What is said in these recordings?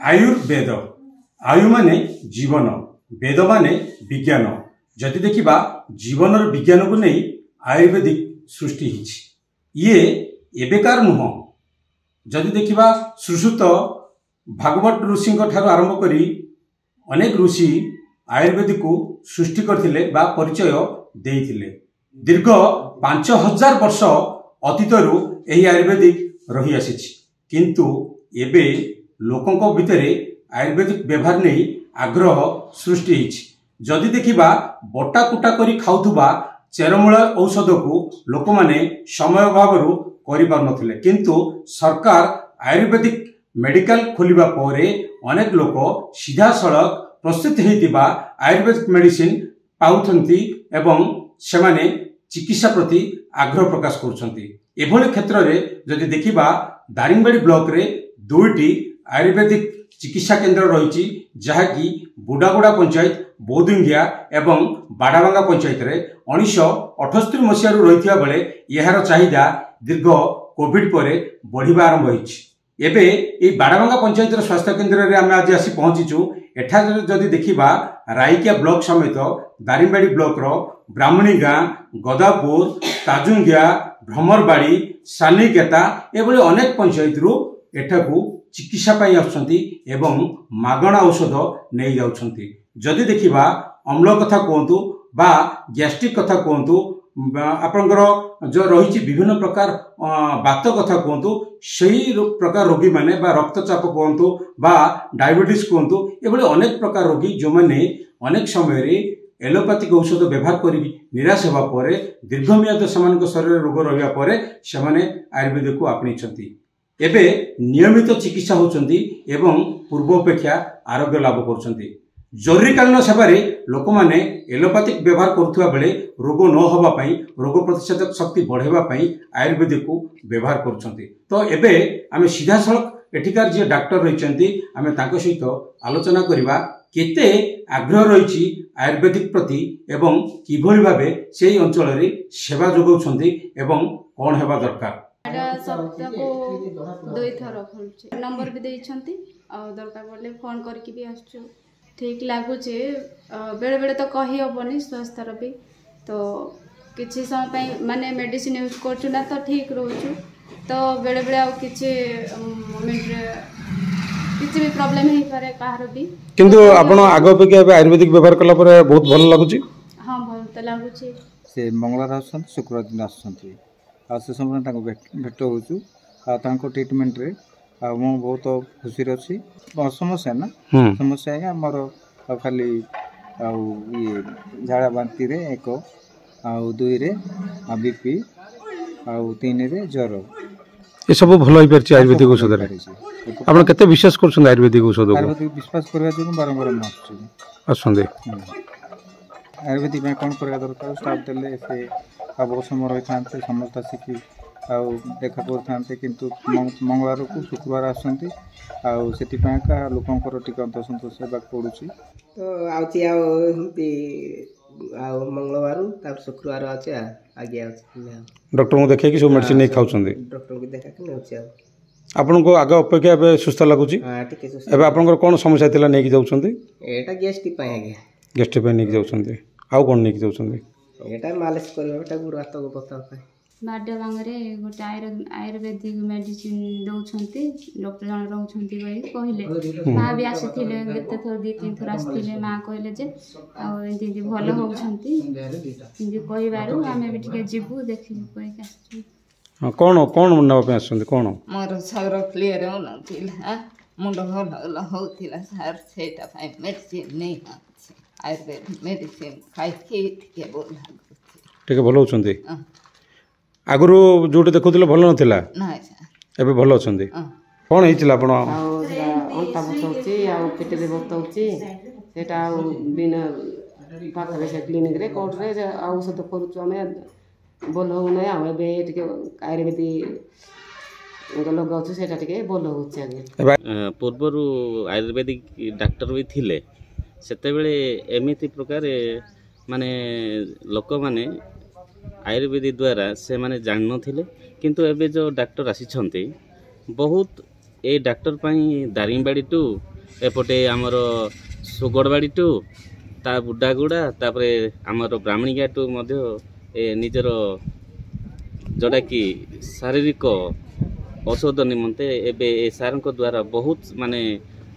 आयुर्वेद आयु माने जीवन वेद माने विज्ञान जदि देखिबा जीवन विज्ञान को नहीं आयुर्वेदिक सृष्टि ये एबेकार नुह जदि देखिबा सुश्रुत भागवत ऋषि ठार आरंभ करी अनेक ऋषि आयुर्वेदिक को सृष्टि करथिले बा परिचय देइथिले दीर्घ 5000 वर्ष अतीतरू एही आयुर्वेदिक रही आसीछि किंतु एबे लोकंक भितरे आयुर्वेदिक व्यवहार नहीं आग्रह सृष्टि होइछि जदि देखिबा बटा कुटा करी खाउथुबा चेरमूल औषध को लोक माने समय अभावरू करि पार नथिले किंतु सरकार आयुर्वेदिक मेडिकल खोलिबा परे अनेक लोक सीधा सड़क प्रस्तुत हेतिबा आयुर्वेदिक मेडिसिन पाउथंती एवं सेमाने चिकित्सा प्रति आग्रह प्रकाश करुछंती एभली क्षेत्र रे जदि देखिबा दारिंगबाड़ी ब्लॉक रे दुईटी आयुर्वेदिक चिकित्सा केन्द्र रही जहाँकि बुडागुड़ा पंचायत बौदिंगिया एवं बाड़ाभांगा पंचायत रे 1978 मसीह रही बेले यार चाहिदा दीर्घ कोविड पर बढ़िबा आरंभ होइछि एबे ए बाड़ाभांगा पंचायत स्वास्थ्य केन्द्र रे आमे आज आसी पहुंचीचु एठारे जदि देखिबा राइकिया ब्लॉक समेत दारिंगबाड़ी ब्लॉक रो ब्राह्मणी गाँ गदापुर ताजुंगिया भ्रमरबाड़ी सानिकेता एभली अनेक पंचायत रु एठाकू चिकित्सा पाई आउछंती एवं मागणा औषध नहीं जाउछंती जदि देखिबा अम्ल कथा कहतु बा गैस्ट्रिक कथा कहतु आपनकर जो रही विभिन्न प्रकार बात कथा कहतु सही प्रकार रोगी माने बा रक्तचाप कहतु बा डायबिटीज कहतु एभली अनेक प्रकार रोगी जो माने अनेक समय रे एलोपैथिक औषध व्यवहार करी निराश होगा पर दीर्घमियाद से शरीर रोग रहा पर से आयुर्वेद को आपणी एबे नियमित चिकित्सा होचंती एवं पूर्वापेक्षा आरोग्य लाभ कर जरूरीकालीन सेवार लोक मैंने एलोपैथिक व्यवहार करुवा बेले रोग न होगा रोग प्रतिषेधक शक्ति बढ़ाई आयुर्वेदिक को व्यवहार कर तो एबे आमे सीधा सड़क एठिकार जी डाक्टर रही आमे तांको सहित आलोचना करबा केते आग्रह रही आयुर्वेदिक प्रति एवं किभली भाबे से अंचल रे सेवा जोगाउछंती एवं कौन हेबा दरकार सप्ताह को 2 थर खोलुचे नंबर भी देइछंती आ दरकार पड़ले फोन करके भी आछछु ठीक लागुचे बेले बेले तो कही हबनी स्वास्थ्यर भी तो किछि समय पई माने मेडिसिन यूज करछु ना तो ठीक रहउछु तो बेले बेले आ किछि मोमेंट किछि भी प्रॉब्लम हे पारे काहर भी किंतु आपण आगो पे के आयुर्वेदिक व्यवहार कला पर बहुत भल लागुची हां भल त लागुची से मंगलवार आसन शुक्रवार दिन आसछंती आ से समय ताको भेट होछु आ ताको ट्रीटमेंट रे आ मो बहुत खुशी रछि समस्या ना समस्या है हमर खाली आ ये झाड़ा बांती रे एक आ 2 रे बीपी आ 3 रे ज्वर ये सब भल होई परछि आयुर्वेदिक औषध रे आपण केते विश्वास करछन आयुर्वेदिक औषध को आयुर्वेदिक विश्वास करबा जो बारंबार आछुंदे आयुर्वेदिक में कौन करगा दरकार स्टाफ देले से अब समय रही था समस्त आसिकी देखा करते किंतु मंगलवार को शुक्रवार आसती आपाका लोकंर टी अंतसंतोष होगा पड़ुची तो आउची आउती मंगलवार शुक्रवार अच्छे आगे डॉक्टर को देखे कि सब मेडिसिन नहीं खाऊं डॉक्टर को देखा कि नहीं आपन को आगे अपेक्षा ए सुस्थ लगुच आपन कौन समस्या थी नहीं जाऊँगी एटा गेस्ट्रिक आगे गेस्ट्रिक नहीं जाऊँगी आउ कौन नहीं जाऊँगी एटा मालिश करबा गुरु हाथ को बता बाडबांगरे गोटे आयुर्वेदिक मेडिसिन दौरान डॉक्टर जन रोचे भाई कहले माँ भी आसी केते थर 2-3 थर आसते माँ कहले जे आमती भल होती कहबारू आम भी टे जीवु देखी कह कौन कौन नाप आस कौन मोर सर क्लीयर होना मुंड भल होता सर से मेडिसिन नहीं आयुर्वेदिक मेडिसिन खाई ठीक भल होती आगु जो देखुले भल नाला एबे भल अच्छा कौन होता अंटा बतौची पेटे बतौची बिना पाखे से क्लिनिक रे कोर्ट रे औषध करुचु आम भल होना आयुर्वेदिक लगाऊ से भल हो पूर्वर आयुर्वेदिक डाक्टर भी थिले सेते बेले एमिति प्रकार माने लोक माने आयुर्वेदिक द्वारा से माने जान नथिले किंतु एबे जो डॉक्टर आसी छंती बहुत ए डाक्टर दारिंगबाड़ी टू एपटे आमर सुगड़बाड़ी टू ता बुड्डागुड़ा तापरे आमर ब्राह्मणिया टू निजर जोटा कि शारीरिक औषध निमंते एबे ए सार द्वारा बहुत माने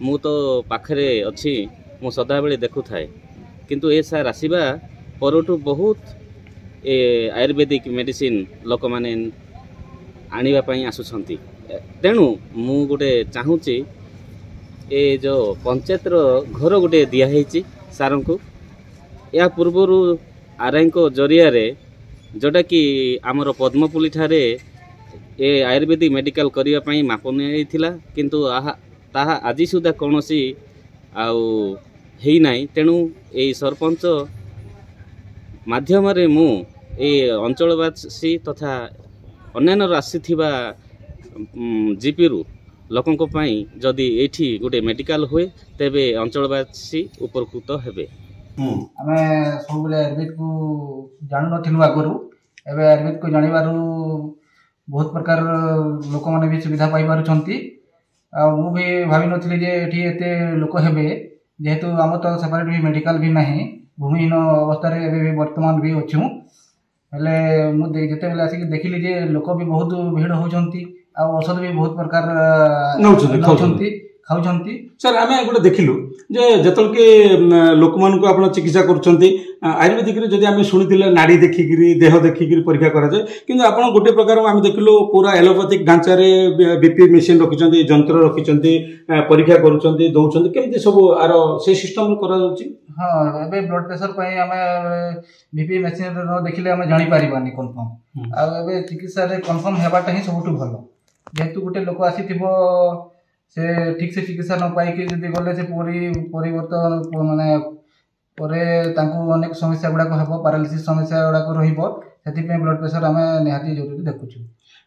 मु तो पाखरे अच्छी मु सदा बेले देखु थाए किंतु ए सार आसीबा परठू बहुत ए आयुर्वेदिक मेडिसिन लोक माने आनिबा पई आसुछंती तेणु मु गोटे चाहूची ए जो पंचायत रो घर गोटे दिया हेची सार को या पूर्वरु आरआई को जरिया रे जोटा कि आमर पद्मपुली ठारे ए आयुर्वेदिक मेडिकल करिया पई माप निथिला किंतु ताहा आज सुधा कौनसी आउ हेई नाई तेणु ए सरपंच माध्यम रे मु ए अंचलवासी तथा अन्यान्य आसीथिबा जीपी रु लोकंक पई जदि एठी गोटे मेडिकल हुए तेबे अंचलवासी उपकृत हेबे। आमे सबले आयुर्वेद को जानु नथिलु आगरु एबे आयुर्वेद को जानिबारु बहुत प्रकार लोक माने भी सुविधा पाई पारुछंती आ मु भी भाबी नथिली जे एठी एते लोक हेबे जेहेतु आम तो सेपरेट भी मेडिकल भी नहीं भूमिहीन अवस्था रे एबे भी वर्तमान भी अछु हेले मु जेते बेले आसी देखिली जे लोक भी बहुत भीड़ होचंती आ औषध भी बहुत प्रकार नौचंती खाउछंती। सर आमे गोटे देखिलु जे जेतल के लोक मान को आपण चिकित्सा करछंती आयुर्वेदिक रे जदि आमे सुनिथिले नाड़ी देखिकिरी देह देखिकिरी परीक्षा करा जाय किंतु आपण गोटे प्रकार आमे देखिलु पूरा एलोपैथिक ढांचा रे बीपी मशीन रखिछंती यंत्र रखिछंती परीक्षा करूछंती दउछंती केमति सब आरो से सिस्टम करा जाउची। हां एबे ब्लड प्रेशर पई आमे बीपी मशीन रे न देखिले आमे जानि पारिबानी कंफर्म आ एबे चिकित्सा रे कंफर्म हेबाटा ही सबटु भलो जेतु गोटे लोक आसीथिबो से ठीक से चिकित्सा न पाई कि जदि गले से परिवर्तन माने परे तांको अनेक समस्या गुडा को हेबो पैरालिसिस समस्या गुडा को रहिबो सेति पे ब्लड प्रेशर आमे निहाती जरूरी देखुछु।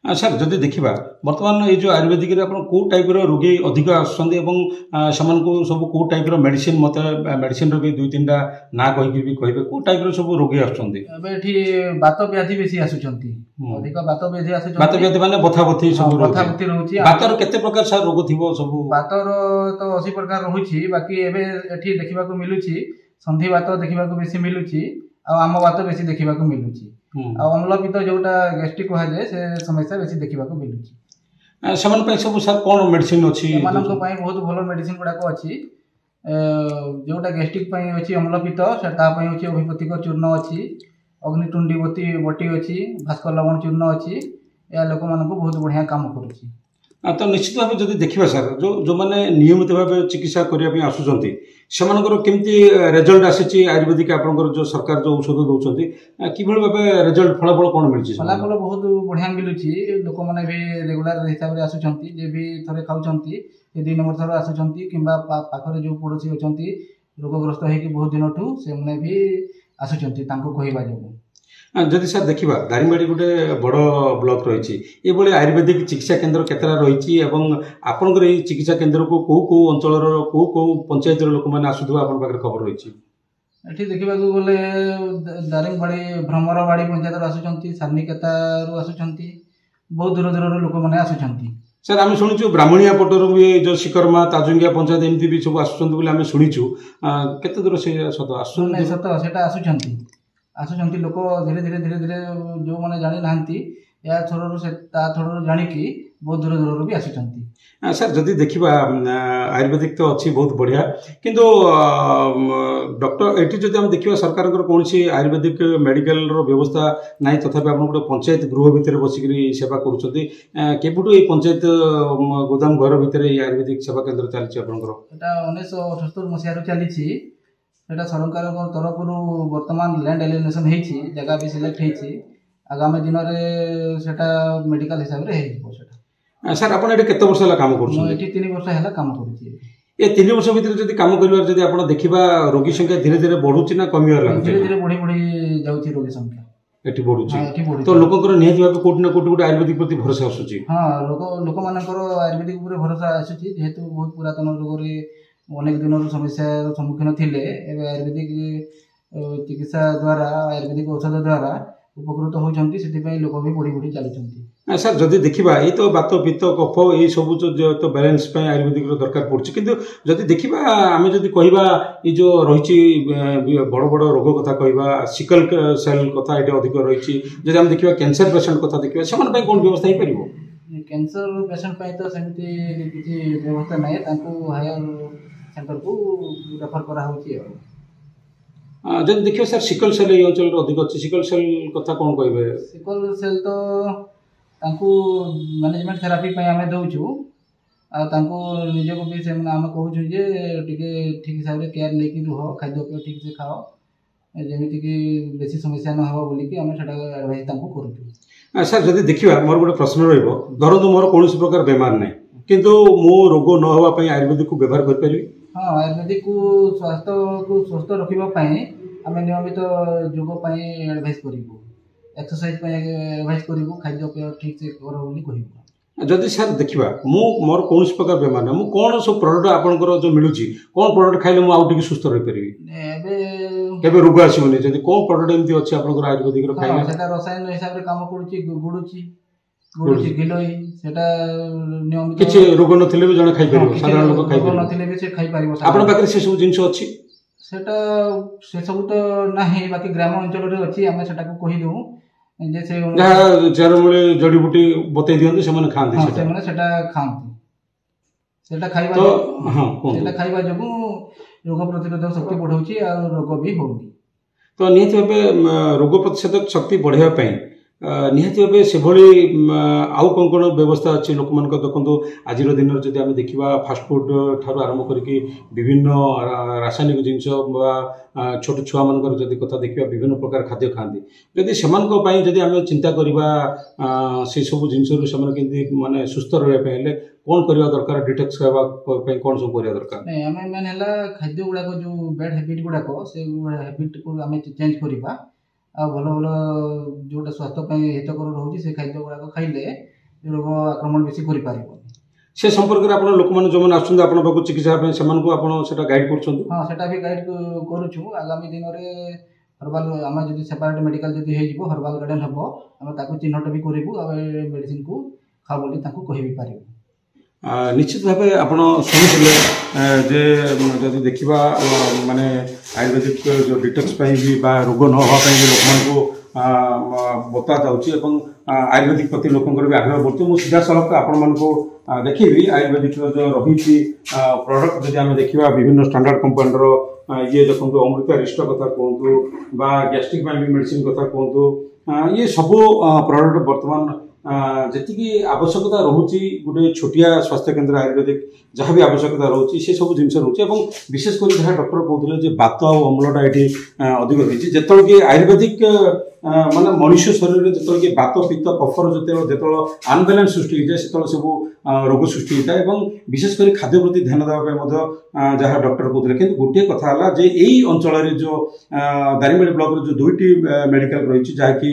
सर जदि देखिबा वर्तमान ये जो आयुर्वेदिक रे आपण को टाइप रो रोगी अधिक आसुछंती एवं समान को सब को टाइप रो मेडिसिन मते मेडिसिन रो भी दुई तीनटा ना कहि कि भी कहबे को टाइप रो सब रोगी आसुछंती एबे एठी बात व्याधि बेसी आसुछंती अधिक बात व्याधि आसुछंती बात व्याधि माने बथाबथी सब बथाबथी रहउची बात रो केते प्रकार सर रोग थिबो सब बात रो तो 80 प्रकार रहउची बाकी एबे एठी देखिबा को मिलुची संधि बात देखिबा को बेसी मिलुची आ आम बात बेसी देखिबा को मिलुची आ अम्लपित्त जोटा गैस्ट्रिक कहा जाय से समस्या बेसी देखिबा को मिलुची। समान पे सब सर कोन मेडिसिन अछि मानन को पई बहुत भलो मेडिसिन गुडा को अछि जोटा गैस्ट्रिक पई अछि अम्लपित्त सेटा पई अछि अभिपतिक चूर्ण अछि अग्नितुंडी बटी अछि भास्कर लवण चूर्ण अछि या लोक मानन को बहुत बढ़िया काम करूची। तो निश्चित भाव जदि देखिबा सर जो जो माने नियमित भाव चिकित्सा करिया पे आसुचंती सेमानकर केमती रिजल्ट आसीची आयुर्वेदिक आपनकर जो सरकार जो औषध दउचंती किबळ भाबे रिजल्ट फलाफल कोन मिलची फलाफल बहुत बढ़िया मिलुची लोक माने भी रेगुलर हिसाब रे आसुचंती जे भी थरे खाउचंती ए दिन नंबर थरे आसुचंती किबा पाखरे जो पड़ोसी अचंती रोगग्रस्त हे कि बहुत दिन ठू से माने भी आसुचंती तांको कहिबा जो जदि सर देखिबा दारिंगबाड़ी गोटे बड़ ब्लॉक रही ये आयुर्वेदिक चिकित्सा केन्द्र केतरा रही आपनकर ये चिकित्सा केन्द्र को कौ अंचल कौ पंचायत लोक मैंने आसुवा आप खबर रही एठी देखिबा को गले दारिंगबाड़ी भ्रमरबाड़ी पंचायत आसुचंती सारनिकेतारू आसुचंती बहुत दूर दूर लोक मैंने आसुचंती। सर आम शुणु ब्राह्मणिया पटर भी जो शिकरमा ताजुंगिया पंचायत एमती भी सब आसुचंती शुणीचु केते दूर से सत आसु सत सेटा आसुचंती आसुचंती लोक धीरे धीरे धीरे धीरे जो माने जानि नाहंती या थोररु से ता थोररु जानि कि बहुत दूर दूर भी आसुचंती। सर जदि देखिबा आयुर्वेदिक तो अच्छी बहुत बढ़िया किंतु डॉक्टर एटी जदि हम देखिबा सरकार कौन आयुर्वेदिक मेडिकल रो व्यवस्था नाही तथापि आपण गोटे पंचायत गृह भितर बसिकरी सेवा करूछथि केबुटु ए पंचायत गोदाम घर भितर आयुर्वेदिक सेवा केंद्र चलछि आपनकर एटा 1978 मसिया रो चलीछि एटा सरकार तरफ वर्तमान लैंड एलिनेशन हेछि जगह भी सिलेक्ट हेछि आगामी दिन रे सेटा मेडिकल हिसाब रे हेछि सेटा। सर आपण एटा केते वर्ष हला काम करछु एठी 3 वर्ष हला काम करूछि ए 3 वर्ष भीतर जदि काम करिवार जदि आपण देखिबा रोगी संख्या धीरे धीरे बढ़ुछि ना कमियार लागछि धीरे धीरे बढ़ी बढ़ी जाउछि रोगी संख्या एठी बढ़ुछि तो लोककर निहति भाबे कोट ना कोट गोटे आयुर्वेदिक प्रति भरोसा आसुछि। हां लोक मानकर आयुर्वेदिक ऊपर भरोसा आसुछि जेहेतु बहुत पुरातन रोग रे अनेक दिन समस्या सम्मुखीन थिले एबे आयुर्वेदिक चिकित्सा द्वारा आयुर्वेदिक औषध द्वारा उपकृत होचंती सेति पई लोक भी बढ़ी बढ़ी चलुचंती। सर जदि देखा ये तो बात पित्त कफ ये सब तो बैलेंस आयुर्वेदिक दरकार पड़े कि जदि देखा आम जदि कहवा ये जो रही बड़ बड़ रोग कथा कहवा सिकल सेल कथा ये अधिक रही जब आम देखा कैंसर पेसेंट कथा देखा से कौन व्यवस्था हो पार कैंसर पेसेंट तो सेमती किसी व्यवस्था ना हायर सेंटर को रेफर करा जब देखिए सर सिकल सेल ये अंचल अधिक अच्छी सिकल सेल कथा कौन कहे सिकल सेल तो मैनेजमेंट थेरापी आम दौचु निजक भी से आम कहूँ जे ठीक हिसाब से केयर लेकिन रुह खाद्य ठीक से खाओ जमीक बेसी समस्या न हो बोलिकी आम से एडवाइस करूँ सर जब देखा मोर गोटे प्रश्न रु मोर कौन प्रकार बेमार ना किंतु मो रोग न होगापी आयुर्वेदिक को व्यवहार करें हाँ आयुर्वेदिक को स्वास्थ्य को स्वस्थ रखापी आम नियमित योग एडवाइस करूँ एक्सरसाइज एडवाइस करूँ खाद्य ठीक से कर कहूँ जदि सर देखा मोर कौन प्रकार बेमार ना मुझे कौन सब प्रोडक्ट आपंकर जो मिलूँ कौन प्रोडक्ट खाइले मुझे सुस्थ रही पारि केबे रोग आसोनी जब कौन प्रोडक्ट एमती अच्छे आपंकर आयुर्वेदिक रसायन हिसाब से काम गुड़ुची गिलोई सेटा नियमित किछि रोग नथिले भी जने खाइ परिबो साधारण लोक खाइ परिबो नथिले भी से खाइ परिबो आपन पाखरे से सब जिंस अछि सेटा से सब तो नाही बाकी ग्राम अंचल रे अछि हमें सेटा को कहि दउ जे से जहाँ चेरमूली जड़ी बूटी बतई दियंते से माने खांती से माने सेटा खांती सेटा खाइबा तो हां सेटा खाइबा जगु रोग प्रतिरोधक शक्ति बढ़ौची आ रोग भी होउनी तो निहित भाबे रोग प्रतिरोधक शक्ति बढ़ावा पई निहाती भाव से आउ कौन कौन व्यवस्था अच्छी लोक मान देखो आज दिन जब आम देखा फास्टफुड ठार आरंभ करके विभिन्न रासायनिक जिनस छोट छुआ मान जदि कथा देखा विभिन्न प्रकार खाद्य खाती जदि से आम चिंता करवा से सब जिनस माने सुस्थ रहा कौन करवा दरकार डिटॉक्स करने कौन सब करवा दरकार नहीं आम मेन है खाद्य गुड़ाक जो बैड हैबिट गुड़ाक से हैबिट को आम चेंज करवा आ भल भल जोटा स्वास्थ्य हितकर रोचे से खाद्य गुड़ाक खाइले रोग आक्रमण बेसी कर से संपर्क में आप लोक मैंने जो मैंने आसो चिकित्सा से गाइड कर हाँ से भी गाइड करुँ आगामी दिन में हर्बाल आम जो सेपरेट मेडिकल जब हो हर्बाल गार्डन हम आम चिन्हट भी करूँ मेडिसिन को खाओ बोली कह भी पार निश्चित भाव आपण शुणुले जे जदि देखा माने आयुर्वेदिक जो डिटॉक्स भी रोग न होगापी लोक बता जाऊँगी आयुर्वेदिक प्रति लोकंर भी आग्रह बढ़ुच्छे मुझे सीधा सड़क आपण मानक देखी आयुर्वेदिक जो रही प्रोडक्ट जब आम देखा विभिन्न स्टैंडर्ड कंपाउंडर ये देखो अमृता रिष्ट कथा कहतु गैस्ट्रिक भी मेडिसिन कथा कहतु ये सब प्रोडक्ट बर्तमान जी आवश्यकता रोचे गोटे छोटिया स्वास्थ्य केन्द्र आयुर्वेदिक जहाँ भी आवश्यकता रोचे से सब जिन रोचे विशेषकर जहाँ डॉक्टर कहते बात और अम्लटा ये अधिक रही जिते कि आयुर्वेदिक माने मनुष्य शरीर में जिते बात पित्त कफर जो अनबालान्स सृष्टि होता है से सब रोग सृष्टि होता है विशेषकर खाद्य प्रति ध्यान देवाई जहाँ डॉक्टर कहते कि गोटे कथा है यही अंचल जो दारिंगबाड़ी ब्लॉक जो दुईटी मेडिकल रही जहाँकि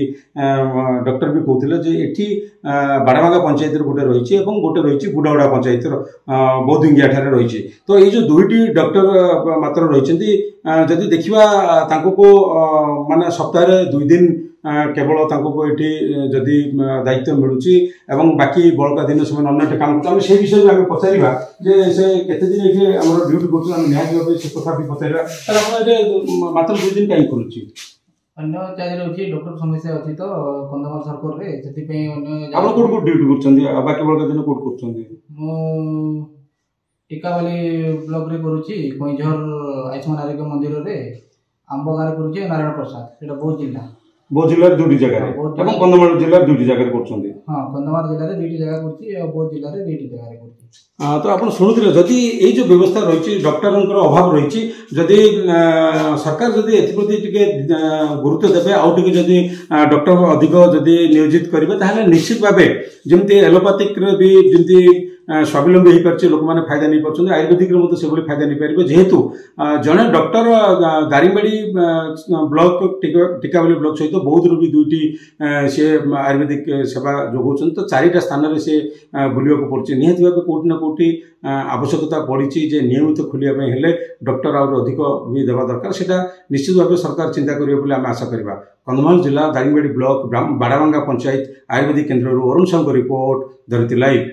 डॉक्टर भी कहते ये बाड़ाभांगा पंचायत गोटे रही गोटे रही बुढ़ागुड़ा पंचायत बौद्धिंगिया ठारे रही तो ये जो दुईटी डॉक्टर मात्र रही जदि देखा माने सप्ताह 2 दिन केवल ये जदि दायित्व मिलूँ बाकी बड़का दिन से अन्य काम करते से विषय में पचारा से केते दिन ये ड्यूटी कर निहत भाव से कथा भी पचारा मात्र 2 दिन कहीं करुच्ची अन्य जगह अच्छी डॉक्टर समस्या अच्छी तो कंधमाल सर्कल रे से आप कौट ड्यूटी कर बाकी बड़का दिन कौट कर टिकावाली ब्लॉक रे करुच्ची कईझर आयुष्मान आरोग्य मंदिर रे आंब गाँव करुच्ची नारायण प्रसाद से बौद्ध जिला बौद्ध जिले 2टी जगह कंधमाल जिले 2टी जगह कर हाँ कंधमाल जिले में 2टी जगह कर बौद्ध जिले में 2टी जगह कर तो आप शुणुले जदि ये जो व्यवस्था रही डॉक्टर अभाव रही जदि सरकार जदि एप्रति गुरुत्व देवे आउ टे जदि डॉक्टर अधिक जदि नियोजित करेंगे निश्चित भाव जमी एलोपैथिक भी जमी स्वावलम्बी हो पार्टी लोक मैंने फायदा नहीं पार्टी आयुर्वेदिक से फायदा नहीं पारे जेहेतु जड़े डॉक्टर दारिंगबाड़ी ब्लॉक टिकावाली ब्लॉक सहित बौद्ध भी 2टी से आयुर्वेदिक सेवा जोगाऊँ तो 4टा स्थान से बुलवाक पड़े निहत भाव कौट कोटी ना कोटी आवश्यकता पड़ी जे नियमित खोलिया हेले डॉक्टर आउर अधिक भी देवा दरकार सेटा निश्चित भाव सरकार चिंता करिवे बोली आम आशा करबा। कंधमाल जिला दारिंगबाड़ी ब्लॉक बाड़ाबांगा पंचायत आयुर्वेदिक केन्द्र अरुण साहू रिपोर्ट धरती लाइव।